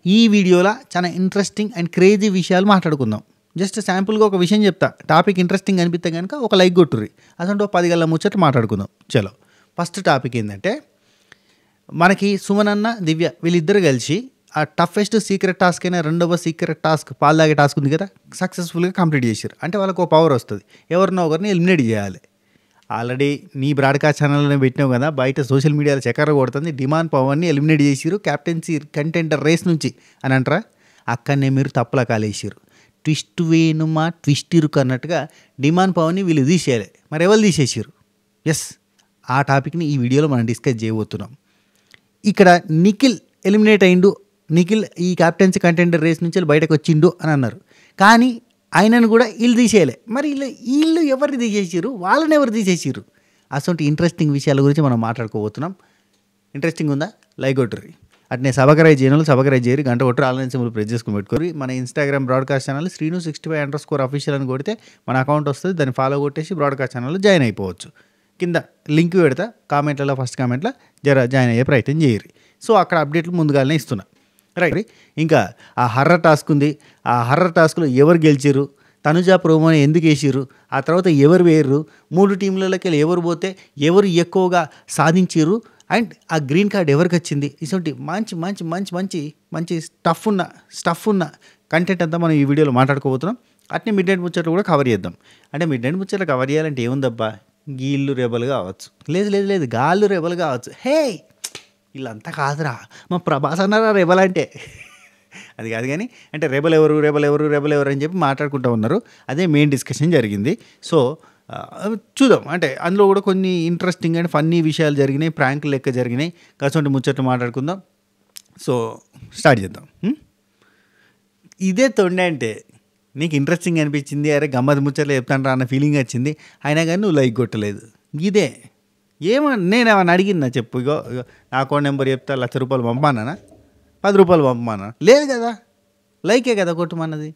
ఈ వీడియోలో చాలా ఇంట్రెస్టింగ్ అండ్ క్రేజీ విషయాలు మాట్లాడుకుందాం. జస్ట్ శాంపుల్గా ఒక విషయం చెప్తా, టాపిక్ ఇంట్రెస్టింగ్ అనిపిస్తే కనుక ఒక లైక్ కొట్టుర్రి. అసలు 10 గల్ల ముచ్చట్లు మాట్లాడుకుందాం. చలో, ఫస్ట్ టాపిక్ ఏంటంటే, మనకి సుమన్ అన్న, దివ్య వీళ్ళిద్దరు కలిసి ఆ టఫెస్ట్ సీక్రెట్ టాస్క్ అయినా రెండవ సీక్రెట్ టాస్క్ పాలు తాగే టాస్క్ ఉంది కదా, సక్సెస్ఫుల్గా కంప్లీట్ చేశారు. అంటే వాళ్ళకు ఒక పవర్ వస్తుంది, ఎవరినో ఒకరిని ఎలిమినేట్ చేయాలి. ఆల్రెడీ నీ బ్రాడ్కాస్ట్ ఛానల్లోనే పెట్టినావు కదా, బయట సోషల్ మీడియాలో చక్కర కొడుతుంది, డిమాండ్ పవర్ని ఎలిమినేట్ చేసిరు క్యాప్టెన్సీ కంటెండర్ రేస్ నుంచి అని అంటారా. అక్కడనే మీరు తప్పులా కాలేసారు. ట్విస్ట్ వేణుమా ట్విస్ట్ ఇరుకు అన్నట్టుగా డిమాండ్ పవర్ని వీళ్ళు తీసేయాలి. మరి ఎవరు తీసేసారు? ఎస్, ఆ టాపిక్ని ఈ వీడియోలో మనం డిస్కస్ చేయబోతున్నాం. ఇక్కడ నిఖిల్ ఎలిమినేట్ అయిండు, నిఖిల్ ఈ క్యాప్టెన్సీ కంటెండర్ రేస్ నుంచి బయటకు వచ్చిండు అని అన్నారు. కానీ ఆయనను కూడా వీళ్ళు తీసేయలే. మరి వీళ్ళు ఎవరిని తీసేసారు, వాళ్ళని ఎవరు తీసేసారు? అసలు ఇంట్రెస్టింగ్ విషయాల గురించి మనం మాట్లాడుకోబోతున్నాం. ఇంట్రెస్టింగ్ ఉందా? లైక్ కొట్టుర్రి. అట్నే సబ్స్క్రైబ్ చేయను, సబ్స్క్రైబ్ చేయరు, గంట కొట్టరు, ఆన్లైన్ సింబల్ ప్రెస్ చేసుకుని పెట్టుకోరు. మన ఇన్స్టాగ్రామ్ బ్రాడ్కాస్ట్ ఛానల్ శ్రీను65_official అని కొడితే మన అకౌంట్ వస్తుంది. దాన్ని ఫాలో కొట్టేసి బ్రాడ్కాస్ట్ ఛానల్లో జాయిన్ అయిపోవచ్చు. కింద లింక్ పెడతా కామెంట్లలో, ఫస్ట్ కామెంట్లో జాయిన్ అయ్యే ప్రయత్నం చేయరు. సో అక్కడ అప్డేట్లు ముందుగానే ఇస్తున్నా. రైట్. ఇంకా ఆ హర్రర్ టాస్క్ ఉంది. ఆ హర్రర్ టాస్క్లో ఎవరు గెలిచారు, తనుజ ప్రోమోని ఎందుకు వేసారు, ఆ తర్వాత ఎవరు వేయరు, 3 టీంలలోకి వెళ్ళి ఎవరు పోతే ఎవరు ఎక్కువగా సాధించారు, అండ్ ఆ గ్రీన్ కార్డ్ ఎవరికి వచ్చింది, ఇటువంటి మంచి మంచి మంచి మంచి మంచి స్టఫ్ ఉన్న కంటెంట్ అంతా మనం ఈ వీడియోలో మాట్లాడుకోబోతున్నాం. అట్నే మిడ్ నైట్ ముచ్చట్లు కూడా కవర్ చేద్దాం. అంటే మిడ్ నైట్ ముచ్చట్లు కవర్ చేయాలంటే ఏముందబ్బా, గీళ్ళు రెబల్ కావచ్చు, లేదు గాళ్ళు రెబల్ కావచ్చు. హే, వీళ్ళంతా కాదురా, మా ప్రభాస్ అన్నారా రెబల్ అంటే. అది కాదు కానీ, అంటే రెబల్ ఎవరు అని చెప్పి మాట్లాడుకుంటూ ఉన్నారు. అదే మెయిన్ డిస్కషన్ జరిగింది. సో చూద్దాం. అంటే అందులో కూడా కొన్ని ఇంట్రెస్టింగ్ అండ్ ఫన్నీ విషయాలు జరిగినాయి, ప్రాంక్ లెక్క జరిగినాయి. కాసంటి ముచ్చట్లు మాట్లాడుకుందాం. సో స్టార్ట్ చేద్దాం. ఇదే తొండే అంటే నీకు ఇంట్రెస్టింగ్ అనిపించింది, అరే గమ్మత్ ముచ్చట్లు చెప్తాను రా అన్న ఫీలింగ్ వచ్చింది, అయినా కానీ నువ్వు లైక్ కొట్టలేదు. ఇదే నేనేమన్నా అడిగిందా చెప్పు. ఇగో నా అకౌంట్ నెంబర్ చెప్తా, ₹1,00,000 పంపానా, ₹10 పంపమానా? లేదు కదా, లైకే కదా కొట్టమన్నది.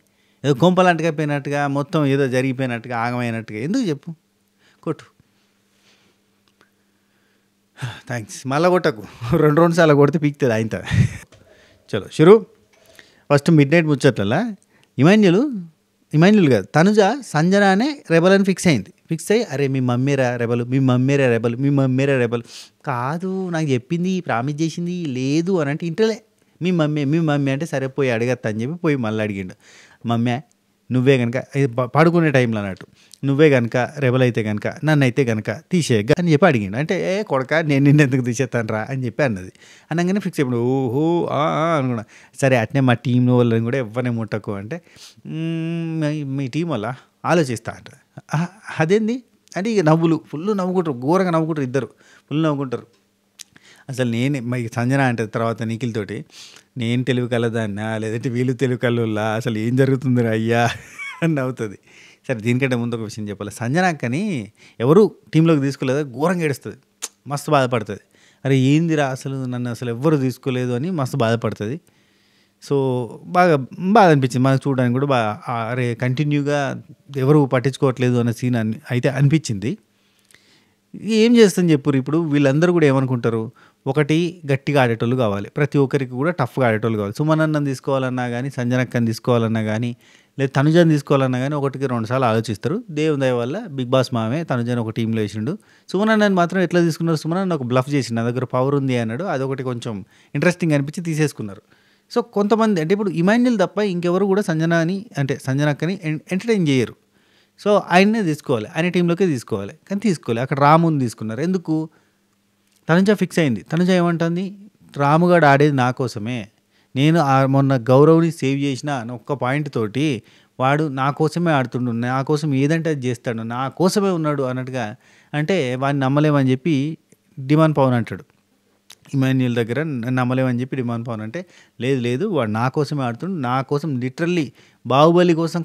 ఏదో కొంపలంటగా పోయినట్టుగా, మొత్తం ఏదో జరిగిపోయినట్టుగా, ఆగమైనట్టుగా ఎందుకు చెప్పు, కొట్టు. థ్యాంక్స్. మళ్ళీ కొట్టకు, 2 సార్లు కొడితే పీక్తుంది ఆయనతో. చలో షురు. ఫస్ట్ మిడ్ నైట్ ముచ్చట్ల ఇమాన్యుల్ కాదు, తనుజ సంజనానే రెబల్ అని ఫిక్స్ అయ్యి, అరే మీ మమ్మీరా రెబల్ కాదు, నాకు చెప్పింది, ప్రామిస్ చేసింది లేదు అని అంటే ఇంటలే. మీ మమ్మీ అంటే సరే పోయి అడగత్తా అని చెప్పి పోయి మళ్ళీ అడిగిండు. మమ్మీ నువ్వే కనుక పడుకునే టైంలో అన్నట్టు, నువ్వే కనుక రెబల్ అయితే కనుక నన్ను అయితే కనుక తీసేయగా అని చెప్పి అడిగిండు. అంటే కొడక నేను నిన్నెందుకు తీసేస్తాను రా అని చెప్పి అన్నది. అనగానే ఫిక్స్ అయిపోయింది. ఓహో అనుకున్నా. సరే అట్నే మా టీం వాళ్ళని కూడా ఎవరిని ముట్టకు అంటే, మీ టీం వల్ల ఆలోచిస్తా అంట. అదేంది అంటే ఇక ఫుల్ నవ్వుకుంటారు, ఘోరంగా నవ్వుకుంటారు, ఇద్దరు ఫుల్ నవ్వుకుంటారు. అసలు సంజన అంటే తర్వాత నిఖిల్ తోటి, నేను తెలివి కలదాన్నా లేదంటే వీళ్ళు తెలివి కల్లోలా, అసలు ఏం జరుగుతుందిరా అయ్యా అని నవ్వుతుంది. సరే దీనికంటే ముందు ఒక విషయం చెప్పాలి. సంజన అక్కని ఎవరు టీంలోకి తీసుకోలేదు, ఘోరంగా ఏడుస్తుంది, మస్తు బాధపడుతుంది. అరే ఏందిరా అసలు నన్ను అసలు ఎవ్వరు తీసుకోలేదు అని మస్తు బాధపడుతుంది. సో బాగా అనిపించింది మనకు చూడడానికి కూడా. అరే కంటిన్యూగా ఎవరు పట్టించుకోవట్లేదు అనే సీన్ అయితే అనిపించింది. ఏం చేస్తాను చెప్పురు. ఇప్పుడు వీళ్ళందరూ కూడా ఏమనుకుంటారు, ఒకటి గట్టిగా ఆడేటోళ్ళు కావాలి, ప్రతి ఒక్కరికి కూడా టఫ్గా ఆడేటోళ్ళు కావాలి. సుమన్ అన్నని తీసుకోవాలన్నా కానీ, సంజనక్కని తీసుకోవాలన్నా కానీ, లేదా తనుజని తీసుకోవాలన్నా కానీ 1-2 సార్లు ఆలోచిస్తారు. దేవుని దయ వల్ల బిగ్ బాస్ మామే తనుజని ఒక టీంలో వేసిండు. సుమన్ అన్నని మాత్రం ఎట్లా తీసుకున్నారు, సుమన్ అన్న ఒక బ్లఫ్ చేసిండు, నా దగ్గర పవర్ ఉంది అన్నాడు. అదొకటి కొంచెం ఇంట్రెస్టింగ్ అనిపించి తీసేసుకున్నారు. సో కొంతమంది అంటే ఇప్పుడు ఇమాన్యుల్ తప్ప ఇంకెవరు కూడా సంజనక్కని ఎంటర్టైన్ చేయరు. సో ఆయన్నే తీసుకోవాలి, ఆయన టీంలోకే తీసుకోవాలి, కానీ తీసుకోవాలి. అక్కడ రాముని తీసుకున్నారు. ఎందుకు? తనుజ ఫిక్స్ అయింది. తనుజ ఏమంటుంది, రాముగాడు ఆడేది నా కోసమే, నేను మొన్న గౌరవ్ని సేవ్ చేసిన అని ఒక్క పాయింట్ తోటి వాడు నా కోసమే ఆడుతుండు, నా కోసం ఏదంటే అది చేస్తాడు, నా కోసమే ఉన్నాడు అన్నట్టుగా. అంటే వాడిని నమ్మలేమని చెప్పి డిమాండ్ పవన్ అంటాడు. ఇమాన్యుల్ దగ్గర నమ్మలేమని చెప్పి డిమాండ్ పవన్ అంటే, లేదు వాడు నా కోసమే ఆడుతుండు, నా కోసం లిటరల్లీ బాహుబలి కోసం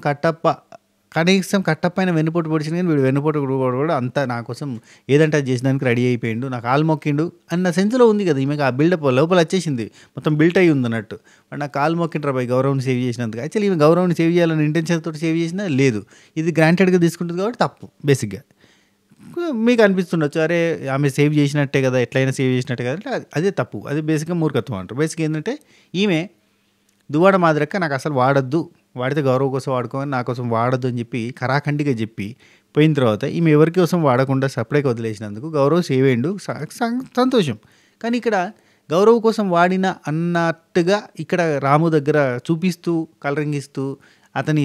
కనీసం కట్టపైన వెన్నుపోటు పొడిచిన కానీ వీడు వెన్నుపోటు కూడా అంతా నా కోసం ఏదంటే అది చేసినానికి రెడీ అయిపోయిండు, నాకు కాలు మొక్కిండు అన్న సెన్స్లో ఉంది కదా. ఈమెకు ఆ బిల్డప్ లోపల వచ్చేసింది, మొత్తం బిల్ట్ అయ్యి ఉంది అన్నట్టు. వాడు నాకు కాలు మొక్కిండ్రా బై గౌరవ్ని సేవ్ చేసినందుకు. యాక్చువల్లీ ఈమె గౌరవ్ని సేవ్ చేయాలని ఇంటెన్షన్ తోటి సేవ్ చేసినా లేదు, ఇది గ్రాంటెడ్గా తీసుకుంటుంది కాబట్టి తప్పు. బేసిక్గా మీకు అనిపిస్తుండొచ్చు, అరే ఆమె సేవ్ చేసినట్టే కదా, ఎట్లయినా సేవ్ చేసినట్టే కదా అంటే అదే తప్పు, అది బేసిక్గా మూర్ఖత్వం అంటారు. బేసిక్గా ఏంటంటే ఈమె దువ్వాడ మాదిరక్క నాకు అసలు వాడొద్దు, వాడితే గౌరవ్ కోసం వాడుకోమని నా కోసం వాడొద్దు అని చెప్పి ఖరాఖండిగా చెప్పి పోయిన తర్వాత ఈమె ఎవరి కోసం వాడకుండా సపరేట్గా వదిలేసినందుకు గౌరవ్ సేవ్ అయ్యిండు, సంతోషం. కానీ ఇక్కడ గౌరవ్ కోసం వాడిన అన్నట్టుగా ఇక్కడ రాము దగ్గర చూపిస్తూ కలరింగ్ ఇస్తూ అతని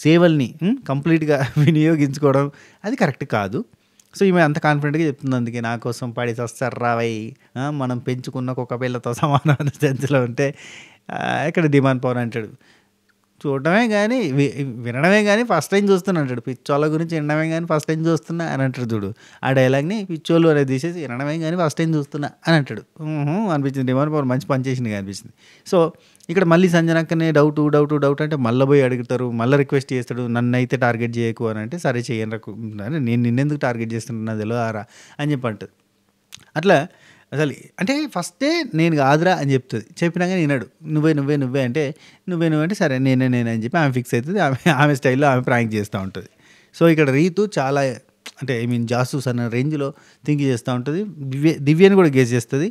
సేవల్ని కంప్లీట్గా వినియోగించుకోవడం అది కరెక్ట్ కాదు. సో ఈమె అంత కాన్ఫిడెంట్గా చెప్తుంది, అందుకే నా కోసం పాడేసి వస్తారు రావై, మనం పెంచుకున్న ఒక పిల్లతో సమానమైన సెన్స్లో ఉంటే ఇక్కడ డిమాండ్ పవన్ అంటాడు. చూడటమే కానీ వినడమే కానీ ఫస్ట్ టైం చూస్తున్నా అంటాడు. పిచ్చోళ్ళ గురించి వినడమే కానీ ఫస్ట్ టైం చూస్తున్నా అని అంటాడు చూడు. ఆ డైలాగ్ని పిచ్చోళ్ళు అనేది తీసేసి వినడమే కానీ ఫస్ట్ టైం చూస్తున్నా అని అంటాడు. అనిపించింది, డిమాండ్ పవర్ మంచి పని చేసింది అనిపించింది. సో ఇక్కడ మళ్ళీ సంజనక్కనే డౌట్ అంటే మళ్ళీ పోయి అడుగుతారు, మళ్ళీ రిక్వెస్ట్ చేస్తాడు, నన్ను అయితే టార్గెట్ చేయకు అని అంటే సరే చేయను నేను నిన్నెందుకు టార్గెట్ చేస్తున్నా తెలియదారా అని చెప్పి అంటుంది. అట్లా అసలు అంటే ఫస్టే నేను కాదురా అని చెప్తుంది, చెప్పినాక వినడు. నువ్వే అంటే నువ్వే అంటే సరే నేనే అని చెప్పి ఆమె ఫిక్స్ అవుతుంది. ఆమె స్టైల్లో ఆమె ప్రాంక్ చేస్తూ ఉంటుంది. సో ఇక్కడ రీతు చాలా అంటే జాసూస్ అన్న రేంజ్లో థింక్ చేస్తూ ఉంటుంది. దివ్యని కూడా గేజ్ చేస్తుంది,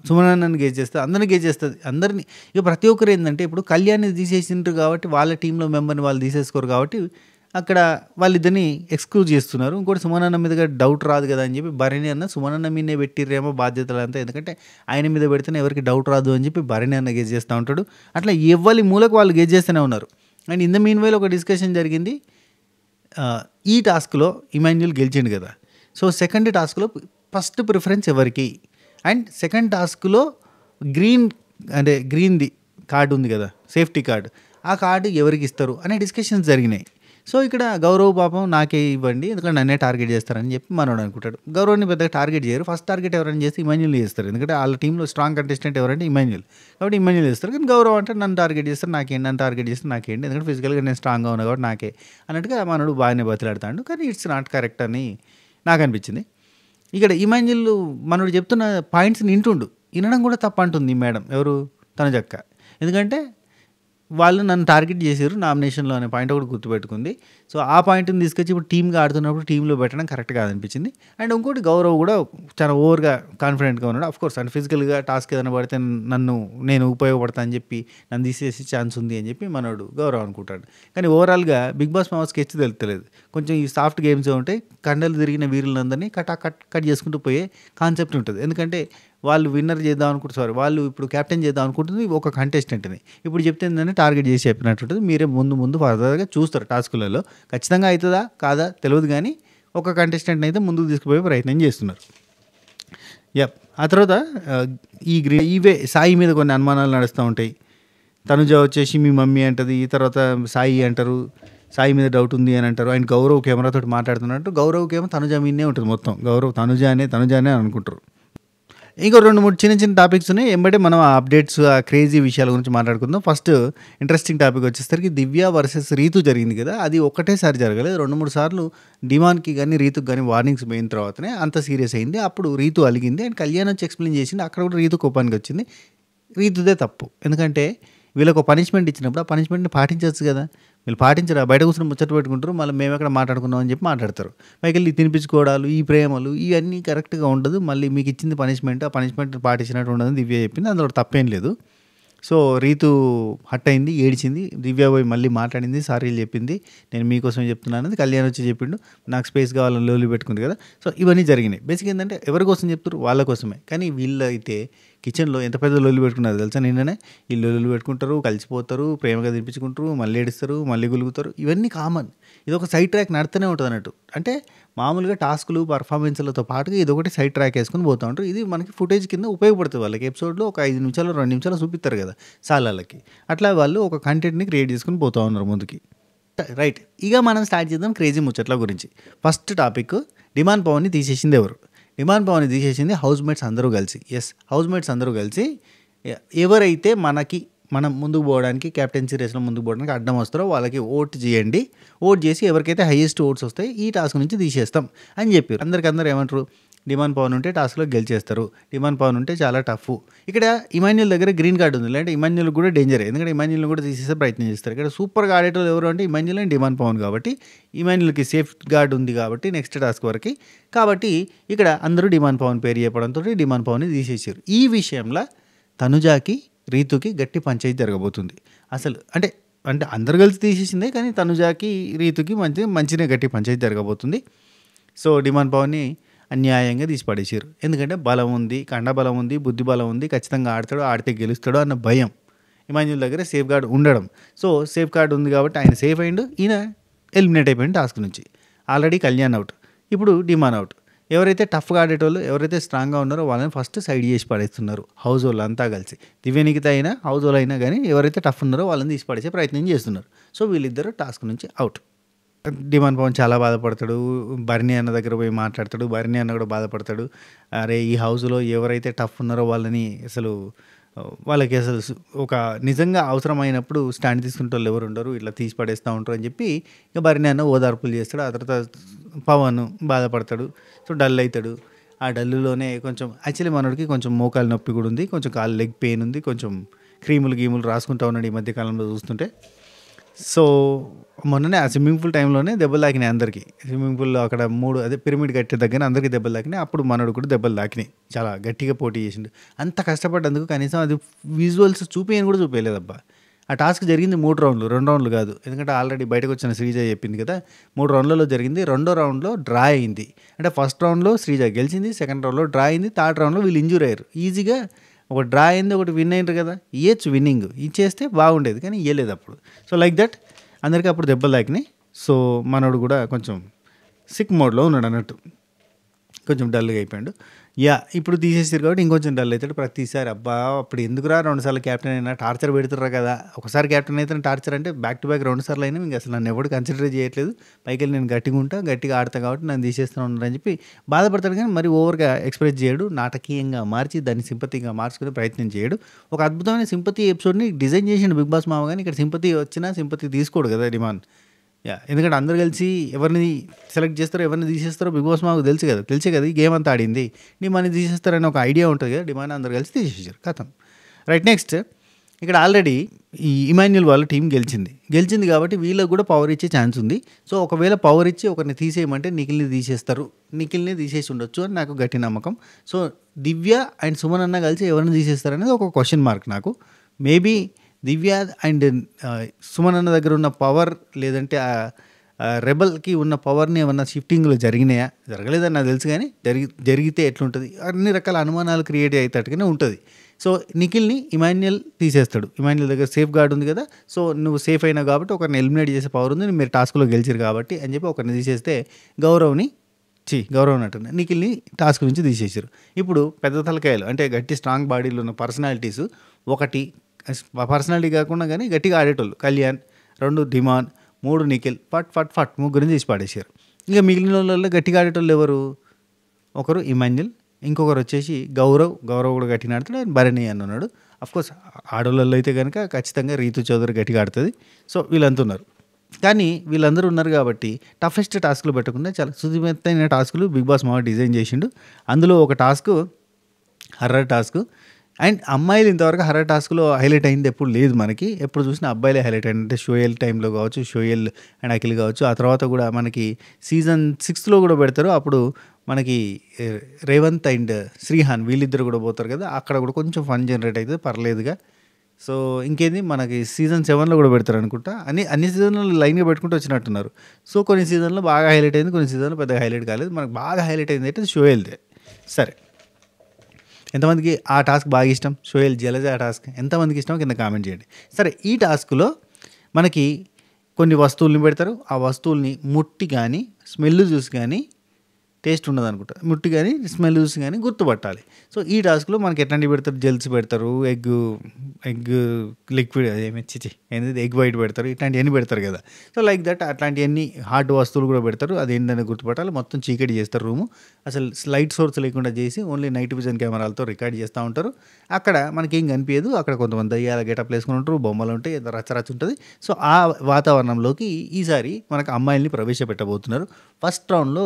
సుమనన్నని గేజ్ చేస్తుంది, అందరిని గేజ్ చేస్తుంది. అందరినీ ఇక ప్రతి ఒక్కరు ఏంటంటే ఇప్పుడు కళ్యాణ్ని తీసేసింటారు కాబట్టి వాళ్ళ టీంలో మెంబర్ని వాళ్ళు తీసేసుకోరు కాబట్టి అక్కడ వాళ్ళిద్దరిని ఎక్స్క్లూజ్ చేస్తున్నారు. ఇంకోటి సుమనన్న మీదగా డౌట్ రాదు కదా అని చెప్పి భరణి అన్న సుమనన్న మీదే పెట్టిర్రేమో బాధ్యతలు అంతా, ఎందుకంటే ఆయన మీద పెడితేనే ఎవరికి డౌట్ రాదు అని చెప్పి భరణి అన్న గేజ్ చేస్తూ ఉంటాడు. అట్లా ఎవరి మూలకు వాళ్ళు గేజ్ చేస్తూనే ఉన్నారు. అండ్ ఇన్ ద మీన్ వేలో ఒక డిస్కషన్ జరిగింది. ఈ టాస్క్లో ఇమాన్యుల్ గెలిచిండు కదా, సో సెకండ్ టాస్క్లో ఫస్ట్ ప్రిఫరెన్స్ ఎవరికి, అండ్ సెకండ్ టాస్క్లో గ్రీన్ది కార్డు ఉంది కదా, సేఫ్టీ కార్డు, ఆ కార్డు ఎవరికి ఇస్తారు అనే డిస్కషన్స్ జరిగినాయి. సో ఇక్కడ గౌరవ్ పాపం నాకే ఇవ్వండి ఎందుకంటే నన్నే టార్గెట్ చేస్తారని చెప్పి మనోడు అనుకుంటాడు. గౌరవ్ని పెద్దగా టార్గెట్ చేయరు, ఫస్ట్ టార్గెట్ ఎవరైనా చేస్తే ఇమాన్యుల్ చేస్తారు, ఎందుకంటే వాళ్ళ టీంలో స్ట్రాంగ్ కంటెస్టెంట్ ఎవరంటే ఇమాన్యుల్, కాబట్టి ఇమాన్యుల్ చేస్తారు. కానీ గౌరవ్ అంటే నన్ను టార్గెట్ చేస్తారు, నన్ను టార్గెట్ చేస్తే నాకేంటి, ఎందుకంటే ఫిజికల్గా నేను స్ట్రాంగ్గా ఉన్నా కాబట్టి నాకే అన్నట్టుగా మనోడు బాగానే బతిలాడుతాడు. కానీ ఇట్స్ నాట్ కరెక్ట్ అని నాకు అనిపించింది. ఇక్కడ ఇమాన్యుల్ మనోడు చెప్తున్న పాయింట్స్ని వినడం కూడా తప్ప అంటుంది మేడం ఎవరు తనుజక్క, ఎందుకంటే వాళ్ళు నన్ను టార్గెట్ చేశారు నామినేషన్లో అనే పాయింట్ ఒకటి గుర్తుపెట్టుకుంది. సో ఆ పాయింట్ని తీసుకొచ్చి ఇప్పుడు టీమ్గా ఆడుతున్నప్పుడు టీంలో పెట్టడం కరెక్ట్ కాదనిపించింది. అండ్ ఇంకోటి గౌరవ్ కూడా చాలా ఓవర్గా కాన్ఫిడెంట్గా ఉన్నాడు. అఫ్కోర్స్ అంటే ఫిజికల్గా టాస్క్ ఏదైనా పడితే నేను ఉపయోగపడతా అని చెప్పి నన్ను తీసేసి ఛాన్స్ ఉంది అని చెప్పి మనోడు గౌరవ్ అనుకుంటాడు. కానీ ఓవరాల్గా బిగ్ బాస్ మామ స్కెచ్ తెలుస్తలేదు, కొంచెం ఈ సాఫ్ట్ గేమ్స్ ఉంటాయి, కండలు తిరిగిన వీరులందరినీ కట్ చేసుకుంటూ పోయే కాన్సెప్ట్ ఉంటుంది. ఎందుకంటే వాళ్ళు విన్నర్ చేద్దాం అనుకుంటారు, వాళ్ళు ఇప్పుడు క్యాప్టెన్ చేద్దాం అనుకుంటుంది ఒక కంటెస్టెంట్ని, ఇప్పుడు చెప్తే ఏంటంటే టార్గెట్ చేసి చెప్పినట్టుంటుంది. మీరే ముందు ఫర్దర్గా చూస్తారు టాస్కులలో, ఖచ్చితంగా అవుతుందా కాదా తెలియదు కానీ ఒక కంటెస్టెంట్ని అయితే ముందుకు తీసుకుపోయే ప్రయత్నం చేస్తున్నారు. ఆ తర్వాత ఇవే సాయి మీద కొన్ని అనుమానాలు నడుస్తూ ఉంటాయి. తనుజ వచ్చేసి మీ మమ్మీ అంటది, ఈ తర్వాత సాయి అంటారు, సాయి మీద డౌట్ ఉంది అని అంటారు. అండ్ గౌరవ్ కెమెరాతో మాట్లాడుతున్నట్టు గౌరవ్కి ఏమో తనుజ మీదనే ఉంటుంది మొత్తం, గౌరవ్ తనుజానే అనుకుంటారు. ఇంకో 2-3 చిన్న టాపిక్స్ ఉన్నాయి, ఎంబటే మనం ఆ అప్డేట్స్ ఆ క్రేజీ విషయాల గురించి మాట్లాడుకుందాం. ఫస్ట్ ఇంట్రెస్టింగ్ టాపిక్ వచ్చేసరికి దివ్య వర్సెస్ రీతు జరిగింది కదా, అది ఒకటేసారి జరగలేదు, 2-3 సార్లు డిమాన్కి కానీ రీతుకి కానీ వార్నింగ్స్ పోయిన తర్వాతనే అంత సీరియస్ అయింది. అప్పుడు రీతు అలిగింది అండ్ కళ్యాణ్ వచ్చి ఎక్స్ప్లెయిన్ చేసింది, అక్కడ కూడా రీతు కోపానికి వచ్చింది. రీతుదే తప్పు, ఎందుకంటే వీళ్ళకు పనిష్మెంట్ ఇచ్చినప్పుడు ఆ పనిష్మెంట్ని పాటించవచ్చు కదా, వీళ్ళు పాటించరా, బయట కూర్చొని ముచ్చట పెట్టుకుంటారు, మళ్ళీ మేము ఎక్కడ మాట్లాడుకున్నాం అని చెప్పి మాట్లాడతారు. పైకి వెళ్ళి తినిపించుకోవడాలు, ఈ ప్రేమలు ఇవన్నీ కరెక్ట్గా ఉండదు. మళ్ళీ మీకు ఇచ్చింది పనిష్మెంట్, ఆ పనిష్మెంట్ పాటించినట్టు ఉండదని దివ్య చెప్పింది, అందులో తప్పేం లేదు. సో రీతు హట్ అయింది, ఏడిచింది, దివ్య పోయి మళ్ళీ మాట్లాడింది, సారీలు చెప్పింది, నేను మీకోసమే చెప్తున్నాను అనేది కళ్యాణ్ వచ్చి చెప్పిండు, నాకు స్పేస్ కావాలని లోలు పెట్టుకుంది కదా. సో ఇవన్నీ జరిగినాయి. బేసిక్ ఏంటంటే ఎవరి కోసం చెప్తారు, వాళ్ళ కోసమే. కానీ వీళ్ళు అయితే కిచెన్లో ఎంత పెద్ద లొల్లు పెట్టుకున్నారు తెలుసా, నిన్ననే ఈ లొల్లు పెట్టుకుంటారు, కలిసిపోతారు, ప్రేమగా తినిపించుకుంటారు, మళ్ళీ ఏడుస్తారు, మళ్ళీ గులుగుతారు, ఇవన్నీ కామన్. ఇది ఒక సైడ్ ట్రాక్ నడుతూనే ఉంటుంది అన్నట్టు. అంటే మామూలుగా టాస్కులు పర్ఫార్మెన్స్లతో పాటుగా ఇది ఒకటి సైడ్ ట్రాక్ వేసుకుని పోతూ ఉంటారు. ఇది మనకి ఫుటేజ్ కింద ఉపయోగపడుతుంది, వాళ్ళకి ఎపిసోడ్లో ఒక 5 నిమిషాలు 2 నిమిషాలు చూపిస్తారు కదా సాలాలకి, అట్లా వాళ్ళు ఒక కంటెంట్ని క్రియేట్ చేసుకుని పోతూ ఉన్నారు ముందుకి. రైట్, ఇక మనం స్టార్ట్ చేద్దాం క్రేజీ ముచ్చట్ల గురించి. ఫస్ట్ టాపిక్, డిమాండ్ పవన్ని తీసేసింది ఎవరు? డిమాండ్ పవన్ని తీసేసింది హౌస్ మేట్స్ అందరూ కలిసి. హౌస్ మేట్స్ అందరూ కలిసి ఎవరైతే మనం ముందుకు పోవడానికి క్యాప్టెన్సీ రేస్లో ముందుకు పోవడానికి అడ్డం వస్తారో వాళ్ళకి ఓట్ చేయండి, ఓట్ చేసి ఎవరికైతే హైయెస్ట్ ఓట్స్ వస్తాయి ఈ టాస్క్ నుంచి తీసేస్తాం అని చెప్పారు. అందరు ఏమంటారు, డిమాండ్ పవన్ ఉంటే టాస్క్లో గెలిచేస్తారు, డిమాండ్ పవన్ ఉంటే చాలా టఫ్. ఇక్కడ ఇమాన్యుల్ దగ్గర గ్రీన్ కార్డు ఉంది, లేదంటే ఇమాన్యుల్ కూడా డేంజర్, ఎందుకంటే ఇమాన్యుల్ని కూడా తీసేసే ప్రయత్నం చేస్తారు. ఇక్కడ సూపర్గా ఆడేటోళ్ళు ఎవరు అంటే ఇమాన్యుల్ అండ్ డిమాండ్ పవన్, కాబట్టి ఇమాన్యుల్కి సేఫ్ గార్డ్ ఉంది కాబట్టి నెక్స్ట్ టాస్క్ వరకు. కాబట్టి ఇక్కడ అందరూ డిమాండ్ పవన్ పేరు చెప్పడంతో డిమాండ్ పవన్ని తీసేసారు. ఈ విషయంలో తనుజాకి రీతుకి గట్టి పంచాయతీ జరగబోతుంది. అసలు అంటే అంటే అందరు కలిసి తీసేసిందే, కానీ తనుజాకి రీతుకి మంచిగా గట్టి పంచాయతీ జరగబోతుంది. సో డిమాండ్ పవన్ని అన్యాయంగా తీసి పడేసారు. ఎందుకంటే బలం ఉంది, కండబలం ఉంది, బుద్ధి బలం ఉంది, ఖచ్చితంగా ఆడతాడు, ఆడితే గెలుస్తాడు అన్న భయం ఇమాన్యుల్ దగ్గర సేఫ్ గార్డ్ ఉండడం. సో సేఫ్ గార్డ్ ఉంది కాబట్టి ఆయన సేఫ్ అయిండు, ఈయన ఎలిమినేట్ అయిపోయింది టాస్క్ నుంచి. ఆల్రెడీ కళ్యాణ్ అవుట్, ఇప్పుడు డిమాండ్ అవుట్. ఎవరైతే టఫ్గా ఆడేటోళ్ళు, ఎవరైతే స్ట్రాంగ్గా ఉన్నారో వాళ్ళని ఫస్ట్ సైడ్ చేసి పడేస్తున్నారు హౌస్ వాళ్ళు అంతా కలిసి. దివ్యనికిత అయినా హౌస్ వాళ్ళు అయినా కానీ ఎవరైతే టఫ్ ఉన్నారో వాళ్ళని తీసి పడేసే ప్రయత్నం చేస్తున్నారు. సో వీళ్ళిద్దరు టాస్క్ నుంచి అవుట్. డిమాండ్ పవన్ చాలా బాధపడతాడు, బర్నీ అన్న దగ్గర పోయి మాట్లాడతాడు. బర్నీ అన్న కూడా బాధపడతాడు, అరే ఈ హౌస్లో ఎవరైతే టఫ్ ఉన్నారో వాళ్ళని అసలు వాళ్ళకి అసలు ఒక నిజంగా అవసరమైనప్పుడు స్టాండ్ తీసుకుంటే వాళ్ళు ఎవరు ఉండరు, ఇట్లా తీసి పడేస్తూ ఉంటారు అని చెప్పి ఇక బర్నీ అన్న ఓదార్పులు చేస్తాడు. ఆ తర్వాత పవన్ బాధపడతాడు, సో డల్ అవుతాడు. ఆ డల్లులోనే కొంచెం యాక్చువల్లీ మనోడికి కొంచెం మోకాలు నొప్పి కూడా ఉంది, కొంచెం కాలు లెగ్ పెయిన్ ఉంది, కొంచెం క్రీములు రాసుకుంటూ ఉన్నాడు ఈ మధ్యకాలంలో చూస్తుంటే. సో మొన్ననే ఆ స్విమ్మింగ్ పూల్ టైంలోనే దెబ్బలు తాకినాయి అందరికీ. స్విమ్మింగ్ పూల్లో అక్కడ పిరమిడ్ కట్టే దగ్గర అందరికీ దెబ్బలు తాకినాయి. అప్పుడు మనోడు కూడా దెబ్బలు తాకినాయి, చాలా గట్టిగా పోటీ చేసిండు. అంత కష్టపడ్డందుకు కనీసం అది విజువల్స్ చూపించని కూడా చూపించలేదబ్బా. ఆ టాస్క్ జరిగింది 3 రౌండ్లు, 2 రౌండ్లు కాదు. ఎందుకంటే ఆల్రెడీ బయటకు వచ్చిన శ్రీజ చెప్పింది కదా, 3 రౌండ్లలో జరిగింది. 2వ రౌండ్లో డ్రా అయింది. అంటే ఫస్ట్ రౌండ్లో శ్రీజ గెలిచింది, సెకండ్ రౌండ్లో డ్రా అయింది, థర్డ్ రౌండ్లో వీళ్ళు ఇంజూర్ అయ్యారు. ఈజీగా ఒక డ్రా అయింది, ఒకటి విన్ అయ్యారు కదా, ఇయ్యచ్చు విన్నింగ్, ఇచ్చేస్తే బాగుండేది, కానీ ఇయ్యలేదు అప్పుడు. సో లైక్ దట్ అందరికీ అప్పుడు దెబ్బలు తాకినాయి. సో మనోడు కూడా కొంచెం సిక్ మోడ్లో ఉన్నాడు అన్నట్టు, కొంచెం డల్గా అయిపోయాడు. ఇప్పుడు తీసేసారు కాబట్టి ఇంకొంచెం డల్ అవుతాడు ప్రతిసారి. అబ్బా అప్పుడు ఎందుకురా 2 సార్లు క్యాప్టెన్ అయినా, టార్చర్ పెడుతుర్రా కదా. ఒకసారి క్యాప్టెన్ అయితే టార్చర్ అంటే బ్యాక్ టు బ్యాక్ 2 సార్లు అయినా ఇంక అసలు నన్ను ఎవరు కన్సిడర్ చేయట్లేదు, పైకి వెళ్ళి నేను గట్టిగా ఆడతా కాబట్టి నన్ను తీసేస్తూ ఉన్నారని చెప్పి బాధపడతాడు. కానీ మరి ఓవర్గా ఎక్స్ప్రెస్ చేయడు, నాటకీయంగా మార్చి దాన్ని సింపతిగా మార్చుకునే ప్రయత్నం చేయడు. ఒక అద్భుతమైన సింపతి ఎపిసోడ్ని డిజైన్ చేసిండు బిగ్ బాస్ మామ, కానీ ఇక్కడ సింపతి వచ్చినా సింపతి తీసుకోడు కదా డిమాండ్. ఎందుకంటే అందరు కలిసి ఎవరిని సెలెక్ట్ చేస్తారో ఎవరిని తీసేస్తారో బిగ్ బాస్ మాకు తెలిసే కదా ఈ గేమ్ అంతా ఆడింది. డిమాండ్ని తీసేస్తారని ఒక ఐడియా ఉంటుంది కదా, డిమాండ్ అందరు కలిసి తీసేసారు కథం. రైట్, నెక్స్ట్ ఇక్కడ ఆల్రెడీ ఈ ఇమాన్యుల్ వాళ్ళ టీం గెలిచింది కాబట్టి వీళ్ళకి కూడా పవర్ ఇచ్చే ఛాన్స్ ఉంది. సో ఒకవేళ పవర్ ఇచ్చి ఒకరిని తీసేయమంటే నిఖిల్ని తీసేసి ఉండొచ్చు అని నాకు గట్టి నమ్మకం. సో దివ్య అండ్ సుమన్ అన్న కలిసి ఎవరిని తీసేస్తారనేది ఒక క్వశ్చన్ మార్క్ నాకు. మేబీ దివ్య అండ్ సుమన్ అన్న దగ్గర ఉన్న పవర్, లేదంటే రెబల్కి ఉన్న పవర్ని ఏమన్నా షిఫ్టింగ్లో జరగలేదని నాకు తెలుసు, కానీ జరిగితే ఎట్లుంటుంది, అన్ని రకాల అనుమానాలు క్రియేట్ అయ్యేటట్టుగానే ఉంటుంది. సో నిఖిల్ని ఇమాన్యుల్ తీసేస్తాడు. ఇమాన్యుల్ దగ్గర సేఫ్ గార్డ్ ఉంది కదా, సో నువ్వు సేఫ్ అయినావు కాబట్టి ఒకరిని ఎలిమినేట్ చేసే పవర్ ఉంది, మీరు టాస్క్లో గెలిచారు కాబట్టి అని చెప్పి ఒకరిని తీసేస్తే గౌరవ్ అంటున్నా నిఖిల్ని టాస్క్ నుంచి తీసేసారు. ఇప్పుడు పెద్ద తలకాయలు అంటే గట్టి స్ట్రాంగ్ బాడీలో ఉన్న పర్సనాలిటీస్, ఒకటి పర్సనాలిటీ కాకుండా కానీ గట్టిగా ఆడేటోళ్ళు కళ్యాణ్, 2 డిమాండ్, 3 నిఖిల్, ఫట్ ముగ్గురిని తీసి పాడేశారు. ఇంకా మిగిలిన వాళ్ళలో గట్టిగా ఆడేటోళ్ళు ఎవరు? ఒకరు ఇమాన్యుల్, ఇంకొకరు వచ్చేసి గౌరవ్ కూడా గట్టిగా ఆడుతాడు, ఆయన భరణి అని ఉన్నాడు. అఫ్కోర్స్ ఆడోళ్ళల్లో అయితే కనుక ఖచ్చితంగా రీతు చౌదరి గట్టిగా ఆడుతుంది. సో వీళ్ళంతా ఉన్నారు. కానీ వీళ్ళందరూ ఉన్నారు కాబట్టి టఫెస్ట్ టాస్క్లు పెట్టకుండా చాలా సుతిమెత్తైన టాస్కులు బిగ్ బాస్ మావ డిజైన్ చేసిండు. అందులో ఒక టాస్క్ హర్రర్ టాస్క్. అండ్ అమ్మాయిలు ఇంతవరకు హర్రర్ టాస్క్లో హైలైట్ అయింది ఎప్పుడు లేదు మనకి. ఎప్పుడు చూసినా అబ్బాయిలే హైలైట్ అయింది. అంటే షోయల్ టైంలో కావచ్చు, షోయల్ అండ్ అఖిల్ కావచ్చు. ఆ తర్వాత కూడా మనకి సీజన్ 6లో కూడా పెడతారు. అప్పుడు మనకి రేవంత్ అండ్ శ్రీహాన్ వీళ్ళిద్దరు కూడా పోతారు కదా, అక్కడ కూడా కొంచెం ఫన్ జనరేట్ అవుతుంది పర్లేదుగా. సో ఇంకేంది మనకి సీజన్ 7లో కూడా పెడతారు అనుకుంటా. అన్ని సీజన్లో లైన్గా పెట్టుకుంటూ వచ్చినట్టున్నారు. సో కొన్ని సీజన్లో బాగా హైలైట్ అయింది, కొన్ని సీజన్లో పెద్దగా హైలైట్ కాలేదు. మనకు బాగా హైలైట్ అయింది అయితే షోయల్దే. సరే, ఎంతమందికి ఆ టాస్క్ బాగా ఇష్టం? షోయల్ జలజ ఆ టాస్క్ ఎంతమందికి ఇష్టమో కింద కామెంట్ చేయండి. సరే, ఈ టాస్క్లో మనకి కొన్ని వస్తువుల్ని పెడతారు. ఆ వస్తువుల్ని ముట్టి కానీ స్మెల్ చూసి కానీ టేస్ట్ ఉండదు అనుకుంటా, ముట్టి కానీ స్మెల్ చూసి కానీ గుర్తుపట్టాలి. సో ఈ టాస్క్లో మనకి ఎట్లాంటివి పెడతారు? జెల్స్ పెడతారు, ఎగ్ లిక్విడ్ ఏంటి ఎగ్ వైట్ పెడతారు, ఇట్లాంటివన్నీ పెడతారు కదా. సో లైక్ దట్ అట్లాంటివన్నీ హార్డ్ వస్తువులు కూడా పెడతారు. అదేంటనే గుర్తుపట్టాలి. మొత్తం చీకటి చేస్తారు రూము, అసలు లైట్ సోర్స్ లేకుండా చేసి ఓన్లీ నైట్ విజన్ కెమెరాలతో రికార్డ్ చేస్తూ ఉంటారు. అక్కడ మనకేం కనిపించదు. అక్కడ కొంతమంది దయ్యాల గెటప్ వేసుకుని ఉంటారు, బొమ్మలు ఉంటాయి, రచ్చరచ్చ ఉంటుంది. సో ఆ వాతావరణంలోకి ఈసారి మనకు అమ్మాయిల్ని ప్రవేశపెట్టబోతున్నారు. ఫస్ట్ రౌండ్లో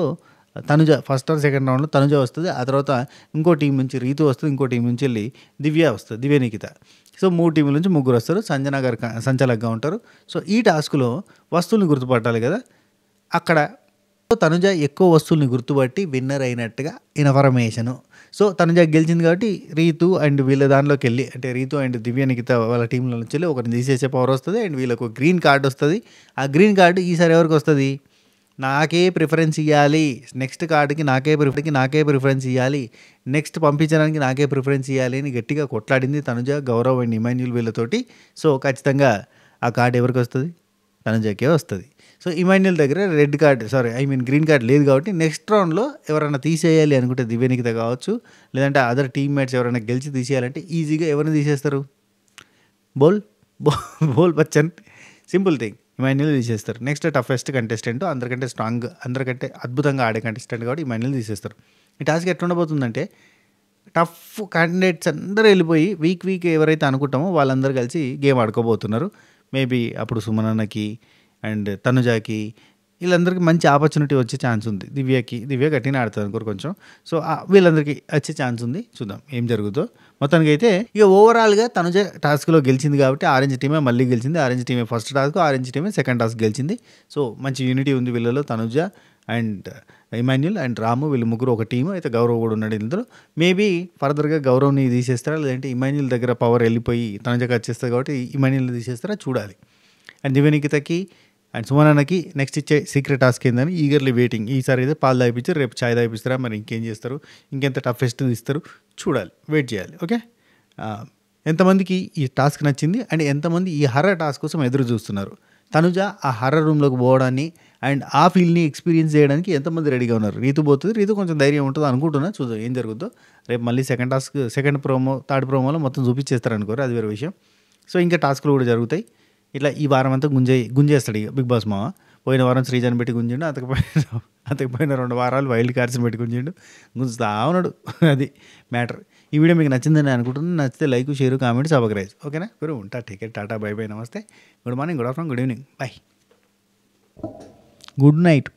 తనుజ, ఫస్ట్ ఆర్ సెకండ్ రౌండ్లో తనుజ వస్తుంది. ఆ తర్వాత ఇంకో టీం నుంచి రీతు వస్తుంది, ఇంకో టీం నుంచి వెళ్ళి దివ్య వస్తుంది, దివ్యనికిత. సో 3 టీముల నుంచి 3 వస్తారు. సంజన గారు సంచాలకుగా ఉంటారు. సో ఈ టాస్క్లో వస్తువుల్ని గుర్తుపట్టాలి కదా. అక్కడ తనుజ ఎక్కువ వస్తువుల్ని గుర్తుపట్టి విన్నర్ అయినట్టుగా ఇన్ఫర్మేషను. సో తనుజ గెలిచింది కాబట్టి రీతు అండ్ వీళ్ళ దానిలోకి వెళ్ళి అంటే రీతు అండ్ దివ్య నిఖిత వాళ్ళ టీంలో నుంచి వెళ్ళి ఒకరిని తీసేసే పవర్ వస్తుంది అండ్ వీళ్ళకు గ్రీన్ కార్డ్ వస్తుంది. ఆ గ్రీన్ కార్డు ఈసారి ఎవరికి వస్తుంది? నాకే ప్రిఫరెన్స్ ఇవ్వాలి, నెక్స్ట్ కార్డుకి నాకే ప్రిఫరెన్స్ ఇవ్వాలి, నెక్స్ట్ పంపించడానికి నాకే ప్రిఫరెన్స్ ఇవ్వాలి అని గట్టిగా కొట్లాడింది తనుజ, గౌరవ్ అండ్ ఇమాన్యుల్ వీళ్ళతోటి. సో ఖచ్చితంగా ఆ కార్డు ఎవరికి వస్తుంది? తనుజకే వస్తుంది. సో ఇమాన్యుల్ దగ్గర గ్రీన్ కార్డ్ లేదు కాబట్టి నెక్స్ట్ రౌండ్లో ఎవరైనా తీసేయాలి అనుకుంటే దివ్య నిఖిత కావచ్చు, లేదంటే అదర్ టీమ్మేట్స్ ఎవరైనా గెలిచి తీసేయాలంటే ఈజీగా ఎవరిని తీసేస్తారు? బోల్ బచ్చన్. సింపుల్ థింగ్, ఇమాన్యుల్ తీసేస్తారు. నెక్స్ట్ టఫెస్ట్ కంటెస్టెంట్, అందరికంటే అద్భుతంగా ఆడే కంటెస్టెంట్ కాబట్టి ఇమాన్యుల్ తీసేస్తారు. ఈ టాస్క్ ఎట్లా ఉండబోతుందంటే టఫ్ క్యాండిడేట్స్ అందరూ వెళ్ళిపోయి వీక్ ఎవరైతే అనుకుంటామో వాళ్ళందరూ కలిసి గేమ్ ఆడుకోబోతున్నారు. మేబీ అప్పుడు సుమనన్నకి అండ్ తనుజాకి వీళ్ళందరికీ మంచి ఆపర్చునిటీ వచ్చే ఛాన్స్ ఉంది. దివ్య గట్టిన ఆడుతుంది అనుకోరు కొంచెం. సో వీళ్ళందరికీ వచ్చే ఛాన్స్ ఉంది. చూద్దాం ఏం జరుగుతుందో. మొత్తానికి అయితే ఇక ఓవరాల్గా తనుజ టాస్క్లో గెలిచింది కాబట్టి ఆరెంజ్ టీమే మళ్ళీ గెలిచింది. ఆరెంజ్ టీమే ఫస్ట్ టాస్క్, ఆరెంజ్ టీమే సెకండ్ టాస్క్ గెలిచింది. సో మంచి యూనిటీ ఉంది వీళ్ళలో. తనుజ అండ్ ఇమాన్యుల్ అండ్ రాము వీళ్ళు ముగ్గురు ఒక టీము. అయితే గౌరవ్ కూడా ఉన్నాడు ఇందులో. మేబీ ఫర్దర్గా గౌరవ్ని తీసేస్తారా, లేదంటే ఇమాన్యుల్ దగ్గర పవర్ వెళ్ళిపోయి తనుజకి వచ్చేస్తుంది కాబట్టి ఇమాన్యుల్ని తీసేస్తారా చూడాలి. అండ్ దివ్య నిఖితకి అండ్ సుమనన్నకి నెక్స్ట్ ఇచ్చే సీక్రెట్ టాస్క్ ఏందని ఈగర్లీ వెయిటింగ్. ఈసారి అయితే పాలు తాగిపించారు, రేపు చాయ్ తాగిపిస్తారా, మరి ఇంకేం చేస్తారు, ఇంకెంత టఫెస్ట్ ఇస్తారు చూడాలి, వెయిట్ చేయాలి. ఓకే, ఎంతమందికి ఈ టాస్క్ నచ్చింది అండ్ ఎంతమంది ఈ హర్రర్ టాస్క్ కోసం ఎదురు చూస్తున్నారు? తనుజ ఆ హర్రర్ రూమ్లోకి పోవడాన్ని అండ్ ఆ ఫీల్ని ఎక్స్పీరియన్స్ చేయడానికి ఎంతమంది రెడీగా ఉన్నారు? రీతు పోతుంది, రీతు కొంచెం ధైర్యం ఉంటుంది అనుకుంటున్నా. చూద్దాం ఏం జరుగుతుందో. రేపు మళ్ళీ సెకండ్ ప్రోమో థర్డ్ ప్రోమోలో మొత్తం చూపించేస్తారు అనుకోరు, అది వేరే విషయం. సో ఇంకా టాస్క్లు కూడా జరుగుతాయి. ఇట్లా ఈ వారం అంతా గుంజేస్తాడు ఇక బిగ్ బాస్ మామ. పోయిన వారం శ్రీజాన్ పెట్టి గుంజిండు, అతకపోయిన 2 వారాలు వైల్డ్ కార్డ్స్ని పెట్టి గుంజుతా ఉన్నాడు. అది మ్యాటర్. ఈ వీడియో మీకు నచ్చిందని అనుకుంటున్నాను. నచ్చితే లైక్, షేర్, కామెంట్, సబ్స్క్రైబ్. ఓకేనా? మీరు ఉంటా. టికెట్ టాటా, బై బై, నమస్తే, good morning, good afternoon, good evening, by, good night.